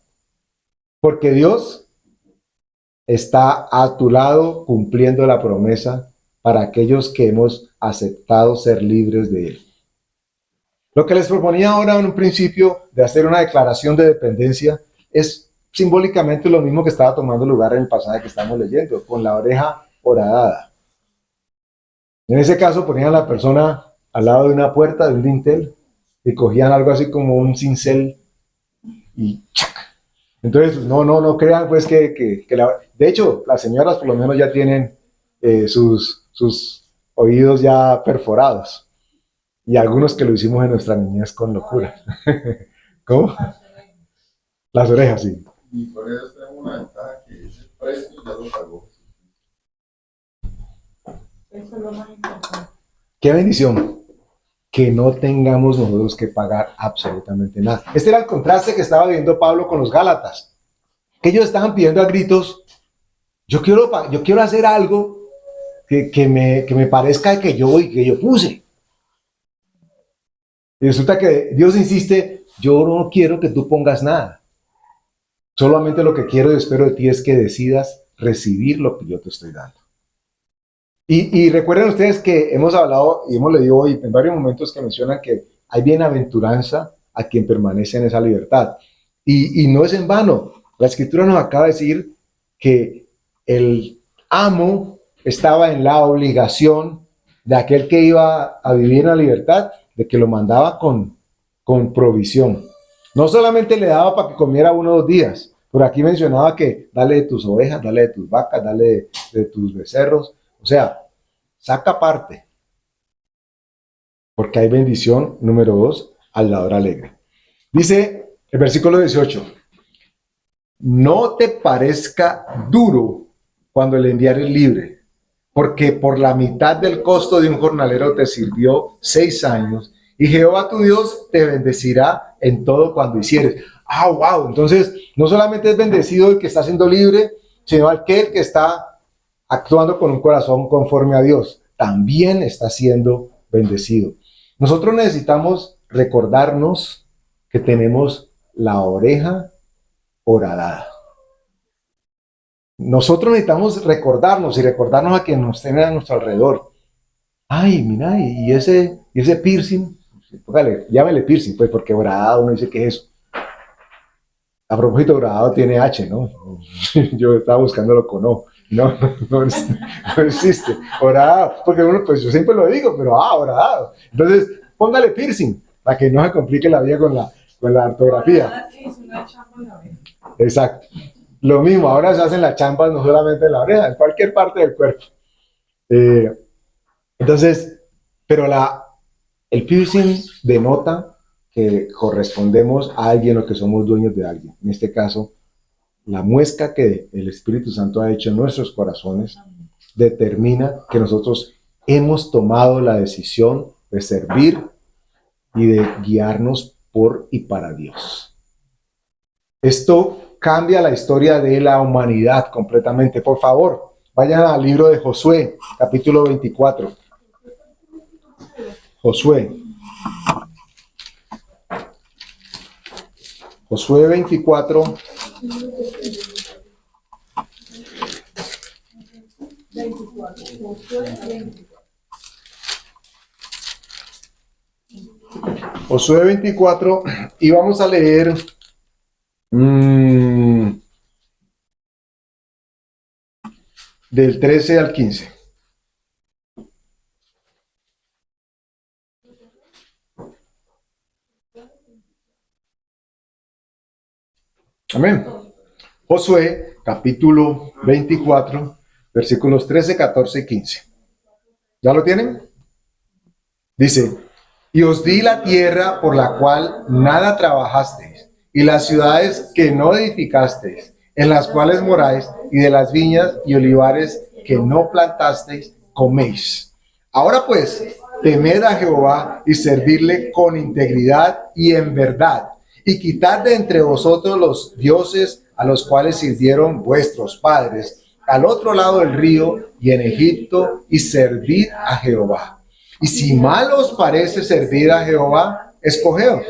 Porque Dios está a tu lado cumpliendo la promesa para aquellos que hemos aceptado ser libres de Él. Lo que les proponía ahora en un principio de hacer una declaración de dependencia es simbólicamente lo mismo que estaba tomando lugar en el pasaje que estamos leyendo, con la oreja horadada. En ese caso ponían a la persona al lado de una puerta, de un dintel, y cogían algo así como un cincel y ¡chac! Entonces, no crean pues de hecho, las señoras por lo menos ya tienen sus oídos ya perforados. Y algunos que lo hicimos en nuestra niñez con locura. ¿Cómo? Las orejas, sí. Y por eso tenemos una ventaja que ese precio ya lo pagó. Eso es lo más importante. Qué bendición que no tengamos nosotros que pagar absolutamente nada. Este era el contraste que estaba viendo Pablo con los Gálatas. Que ellos estaban pidiendo a gritos, yo quiero hacer algo que me parezca que yo puse. Y resulta que Dios insiste, yo no quiero que tú pongas nada. Solamente lo que quiero y espero de ti es que decidas recibir lo que yo te estoy dando. Y recuerden ustedes que hemos hablado y hemos leído hoy en varios momentos que mencionan que hay bienaventuranza a quien permanece en esa libertad. Y no es en vano. La Escritura nos acaba de decir que el amo estaba en la obligación de aquel que iba a vivir en la libertad, de que lo mandaba con provisión. No solamente le daba para que comiera 1 o 2 días, por aquí mencionaba que dale de tus ovejas, dale de tus vacas, dale de tus becerros, o sea, saca parte, porque hay bendición, número 2, al dador alegre. Dice el versículo 18, no te parezca duro cuando el enviares libre, porque por la mitad del costo de un jornalero te sirvió 6 años, y Jehová tu Dios te bendecirá en todo cuando hicieres. ¡Ah, wow! Entonces, no solamente es bendecido el que está siendo libre, sino aquel que está actuando con un corazón conforme a Dios, también está siendo bendecido. Nosotros necesitamos recordarnos que tenemos la oreja horadada. Nosotros necesitamos recordarnos a quienes nos tienen a nuestro alrededor. Ay, mira, y ese piercing, póngale, llámele piercing, pues, porque horadado uno dice que es eso. A propósito, horadado tiene H, ¿no? Yo estaba buscándolo con O. No existe. Horadado, porque uno, pues yo siempre lo digo, pero horadado. Entonces, póngale piercing, para que no se complique la vida con la ortografía. Exacto. Lo mismo, ahora se hacen las champas no solamente en la oreja, en cualquier parte del cuerpo. Entonces, pero el piercing denota que correspondemos a alguien o que somos dueños de alguien. En este caso, la muesca que el Espíritu Santo ha hecho en nuestros corazones determina que nosotros hemos tomado la decisión de servir y de guiarnos por y para Dios. Esto cambia la historia de la humanidad completamente. Por favor, vayan al libro de Josué, capítulo 24. Josué 24. Josué 24 y vamos a leer del 13 al 15. Amén. Josué, capítulo 24, versículos 13, 14 y 15. ¿Ya lo tienen? Dice, Y os di la tierra por la cual nada trabajasteis, y las ciudades que no edificasteis, en las cuales moráis, y de las viñas y olivares que no plantasteis, coméis. Ahora pues, temed a Jehová y servirle con integridad y en verdad, y quitad de entre vosotros los dioses a los cuales sirvieron vuestros padres, al otro lado del río y en Egipto, y servid a Jehová. Y si mal os parece servir a Jehová, escogeos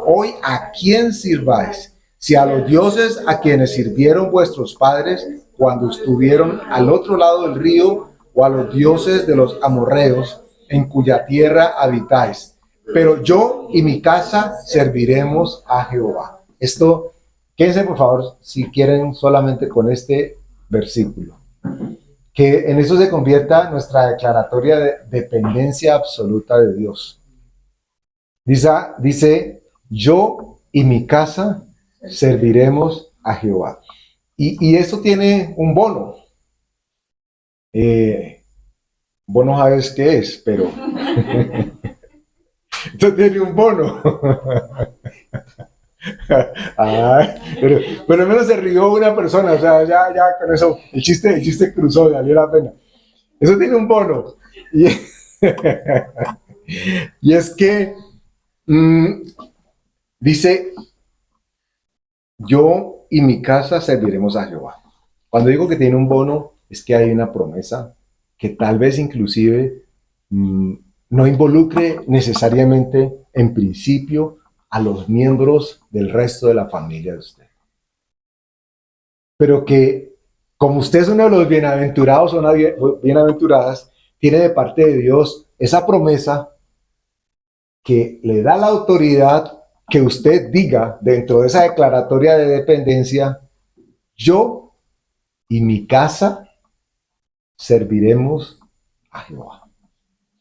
hoy a quién sirváis, si a los dioses a quienes sirvieron vuestros padres cuando estuvieron al otro lado del río, o a los dioses de los amorreos en cuya tierra habitáis. Pero yo y mi casa serviremos a Jehová. Esto, quédense por favor, si quieren, solamente con este versículo. Que en eso se convierta nuestra declaratoria de dependencia absoluta de Dios. Dice, yo y mi casa serviremos a Jehová. Y eso tiene un bono. Vos no sabes qué es, pero esto tiene un bono. Ay, pero por lo menos se rió una persona, o sea, ya con eso, el chiste cruzó, valió la pena. Eso tiene un bono. Y, y es que dice, yo y mi casa serviremos a Jehová. Cuando digo que tiene un bono, es que hay una promesa que tal vez inclusive no involucre necesariamente en principio a los miembros del resto de la familia de usted. Pero que, como usted es uno de los bienaventurados o una bienaventuradas, tiene de parte de Dios esa promesa que le da la autoridad que usted diga dentro de esa declaratoria de dependencia, yo y mi casa serviremos a Jehová.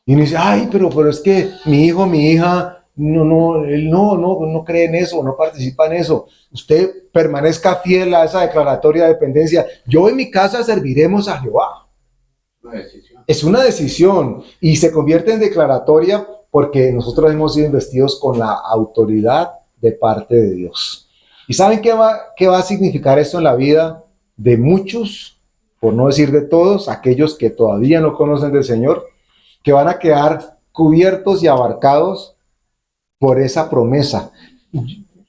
Y uno dice, ay, pero es que mi hijo, mi hija, él no cree en eso, no participa en eso. Usted permanezca fiel a esa declaratoria de dependencia. Yo en mi casa serviremos a Jehová. Una decisión. Es una decisión y se convierte en declaratoria porque nosotros hemos sido investidos con la autoridad de parte de Dios. ¿Y saben qué va a significar esto en la vida de muchos, por no decir de todos, aquellos que todavía no conocen del Señor, que van a quedar cubiertos y abarcados por esa promesa?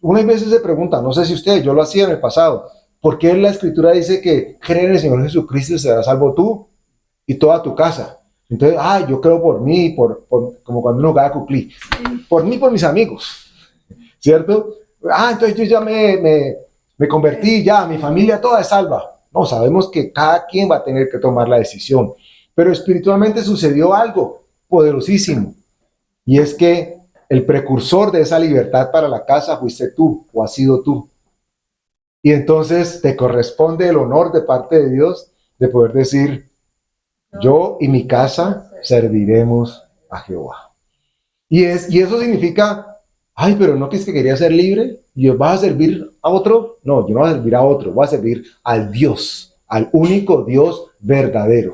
Unas veces se pregunta, no sé si ustedes, yo lo hacía en el pasado, ¿por qué la Escritura dice que cree en el Señor Jesucristo y serás salvo tú y toda tu casa? Entonces, yo creo por mí, como cuando uno jugaba cuclí, por mí, por mis amigos, ¿cierto? Entonces yo ya me convertí, ya mi familia toda es salva. No, sabemos que cada quien va a tener que tomar la decisión, pero espiritualmente sucedió algo poderosísimo, y es que el precursor de esa libertad para la casa fuiste tú, o has sido tú. Y entonces te corresponde el honor de parte de Dios de poder decir, yo y mi casa serviremos a Jehová. Y eso significa, pero no que es que quería ser libre, y vas a servir a otro. No, yo no voy a servir a otro, voy a servir al Dios, al único Dios verdadero.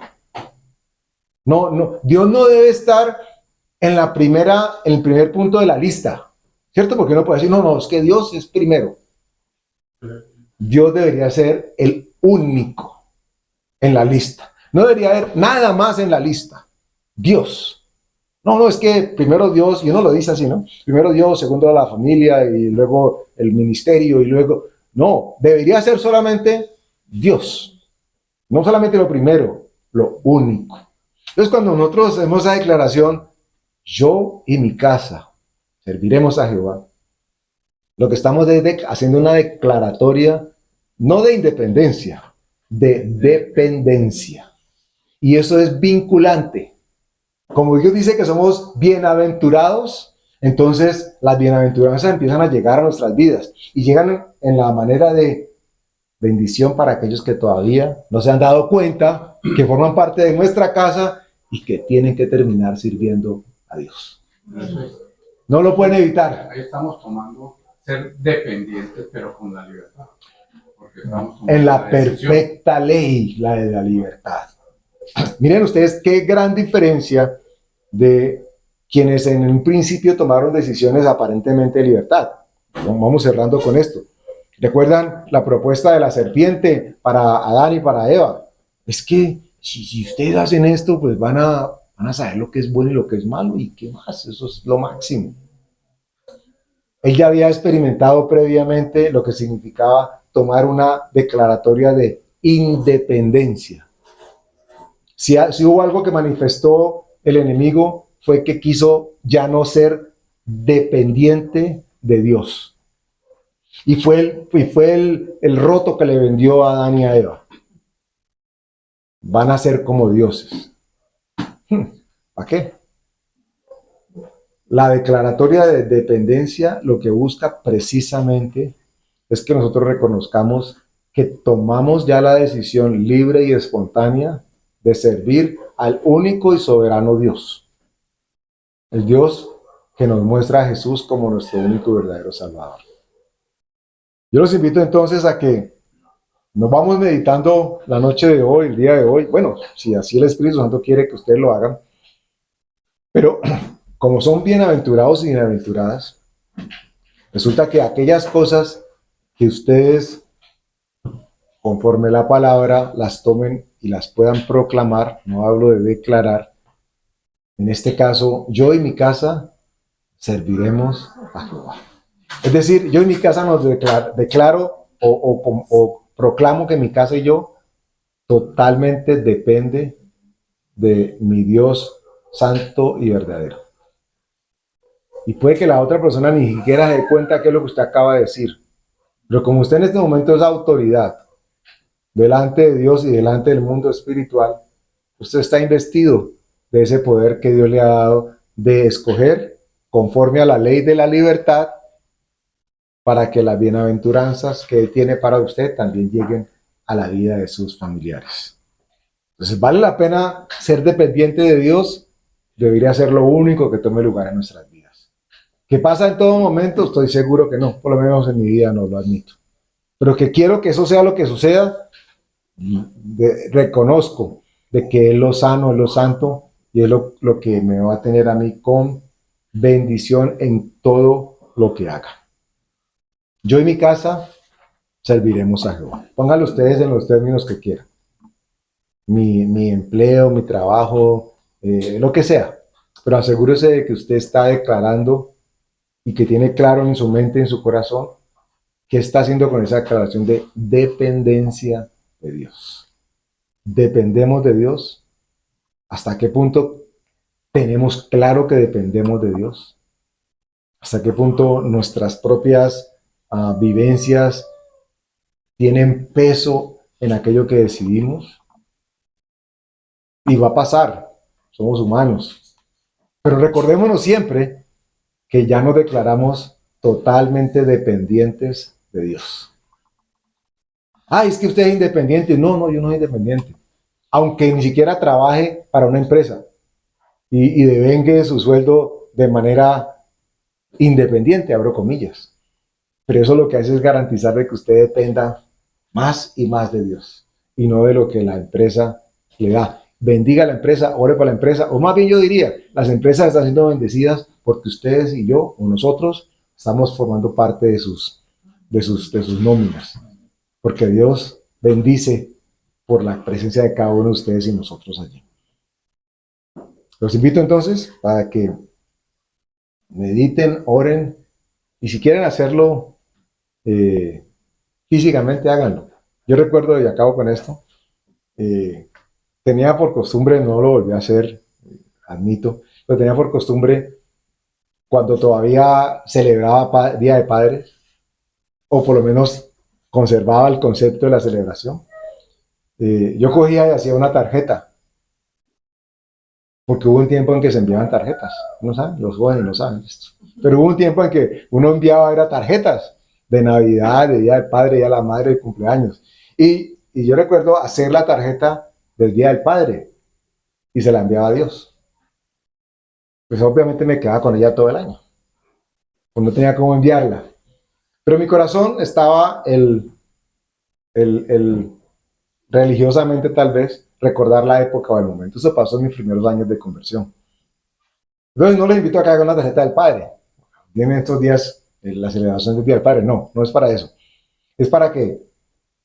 No, Dios no debe estar en el primer punto de la lista, ¿cierto? Porque uno puede decir, no, es que Dios es primero. Dios debería ser el único en la lista. No debería haber nada más en la lista. Dios. No, es que primero Dios, y uno lo dice así, ¿no? Primero Dios, segundo la familia, y luego el ministerio, y luego... No, debería ser solamente Dios. No solamente lo primero, lo único. Entonces, cuando nosotros hacemos esa declaración, yo y mi casa serviremos a Jehová, lo que estamos haciendo una declaratoria, no de independencia, de dependencia. Y eso es vinculante. Como Dios dice que somos bienaventurados, entonces las bienaventuranzas empiezan a llegar a nuestras vidas y llegan en la manera de bendición para aquellos que todavía no se han dado cuenta que forman parte de nuestra casa y que tienen que terminar sirviendo a Dios. No lo pueden evitar. Ahí estamos tomando ser dependientes, pero con la libertad. Porque estamos En la decisión. perfecta ley, la de la libertad. Miren ustedes qué gran diferencia de quienes en un principio tomaron decisiones aparentemente de libertad. Vamos cerrando con esto. ¿Recuerdan la propuesta de la serpiente para Adán y para Eva? Es que si ustedes hacen esto, pues van a saber lo que es bueno y lo que es malo, y qué más, eso es lo máximo. Él ya había experimentado previamente lo que significaba tomar una declaratoria de independencia. Si hubo algo que manifestó el enemigo, fue que quiso ya no ser dependiente de Dios. Y fue el roto que le vendió a Adán y a Eva. Van a ser como dioses. ¿Para qué? La declaratoria de dependencia lo que busca precisamente es que nosotros reconozcamos que tomamos ya la decisión libre y espontánea de servir al único y soberano Dios. El Dios que nos muestra a Jesús como nuestro único y verdadero Salvador. Yo los invito entonces a que nos vamos meditando la noche de hoy, el día de hoy. Bueno, si así el Espíritu Santo quiere que ustedes lo hagan. Pero como son bienaventurados y bienaventuradas, resulta que aquellas cosas que ustedes, conforme la palabra, las tomen y las puedan proclamar, no hablo de declarar, en este caso, yo y mi casa serviremos a Jehová. Es decir, yo y mi casa nos declaro o proclamo que mi casa y yo totalmente depende de mi Dios santo y verdadero. Y puede que la otra persona ni siquiera se dé cuenta qué es lo que usted acaba de decir. Pero como usted en este momento es autoridad delante de Dios y delante del mundo espiritual, usted está investido de ese poder que Dios le ha dado de escoger conforme a la ley de la libertad para que las bienaventuranzas que Él tiene para usted también lleguen a la vida de sus familiares. Entonces, ¿vale la pena ser dependiente de Dios? Debería ser lo único que tome lugar en nuestras vidas. ¿Qué pasa en todo momento? Estoy seguro que no, por lo menos en mi vida no lo admito. Pero que quiero que eso sea lo que suceda, reconozco de que es lo sano, es lo santo y es lo que me va a tener a mí con bendición en todo lo que haga. Yo y mi casa serviremos a Jehová. Pónganlo ustedes en los términos que quieran. Mi empleo, mi trabajo, lo que sea. Pero asegúrese de que usted está declarando y que tiene claro en su mente, en su corazón, qué está haciendo con esa declaración de dependencia de Dios. ¿Dependemos de Dios? ¿Hasta qué punto tenemos claro que dependemos de Dios? ¿Hasta qué punto nuestras propias vivencias tienen peso en aquello que decidimos? Y va a pasar, somos humanos. Pero recordémonos siempre que ya nos declaramos totalmente dependientes de Dios. Es que usted es independiente. No, yo no soy independiente. Aunque ni siquiera trabaje para una empresa y devengue su sueldo de manera independiente, abro comillas. Pero eso lo que hace es garantizar de que usted dependa más y más de Dios y no de lo que la empresa le da. Bendiga a la empresa, ore para la empresa, o más bien yo diría, las empresas están siendo bendecidas porque ustedes y yo o nosotros estamos formando parte de sus nóminas, porque Dios bendice por la presencia de cada uno de ustedes y nosotros allí. Los invito entonces para que mediten, oren, y si quieren hacerlo físicamente, háganlo. Yo recuerdo, y acabo con esto, tenía por costumbre, no lo volví a hacer, admito, pero tenía por costumbre, cuando todavía celebraba Día de Padres, o por lo menos conservaba el concepto de la celebración, yo cogía y hacía una tarjeta, porque hubo un tiempo en que se enviaban tarjetas, no saben, los jóvenes no saben esto, pero hubo un tiempo en que uno enviaba tarjetas de Navidad, de Día del Padre, Día de la Madre, de cumpleaños, y yo recuerdo hacer la tarjeta del Día del Padre y se la enviaba a Dios. Pues obviamente me quedaba con ella todo el año, pues no tenía cómo enviarla, pero en mi corazón estaba el religiosamente tal vez recordar la época o el momento. Eso pasó en mis primeros años de conversión. Entonces no les invito a que hagan una tarjeta del Padre. Vienen estos días la celebración del Día del Padre. No, no es para eso. Es para que,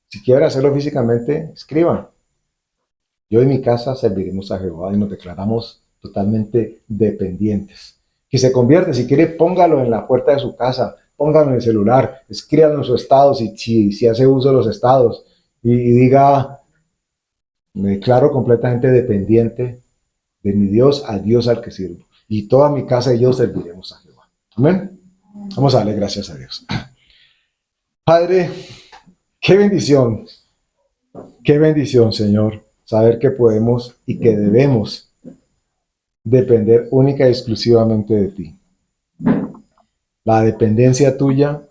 si quieren hacerlo físicamente, escriban. Yo y mi casa serviremos a Jehová y nos declaramos totalmente dependientes. Que se convierte, si quiere, póngalo en la puerta de su casa, póngalo en el celular, escríbalo en su estado, si hace uso de los estados, y diga, me declaro completamente dependiente de mi Dios, al Dios al que sirvo. Y toda mi casa y yo serviremos a Jehová. Amén. Vamos a darle gracias a Dios. Padre, qué bendición, Señor, saber que podemos y que debemos depender única y exclusivamente de ti. La dependencia tuya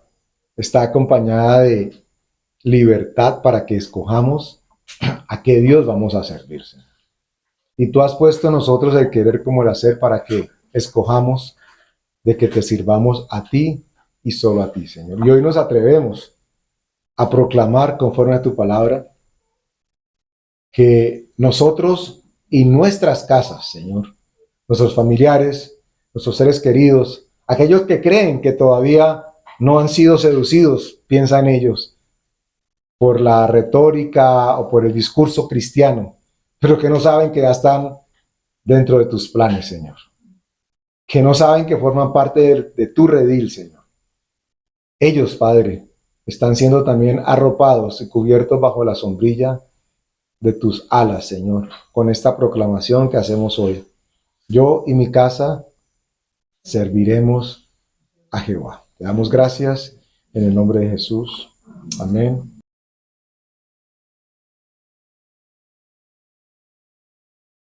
está acompañada de libertad para que escojamos a qué Dios vamos a servirse. Y tú has puesto en nosotros el querer como el hacer para que escojamos de que te sirvamos a ti y solo a ti, Señor. Y hoy nos atrevemos a proclamar conforme a tu palabra que nosotros y nuestras casas, Señor, nuestros familiares, nuestros seres queridos, aquellos que creen que todavía no han sido seducidos, piensa en ellos, por la retórica o por el discurso cristiano, pero que no saben que ya están dentro de tus planes, Señor. Que no saben que forman parte de tu redil, Señor. Ellos, Padre, están siendo también arropados y cubiertos bajo la sombrilla de tus alas, Señor, con esta proclamación que hacemos hoy. Yo y mi casa serviremos a Jehová. Te damos gracias en el nombre de Jesús. Amén.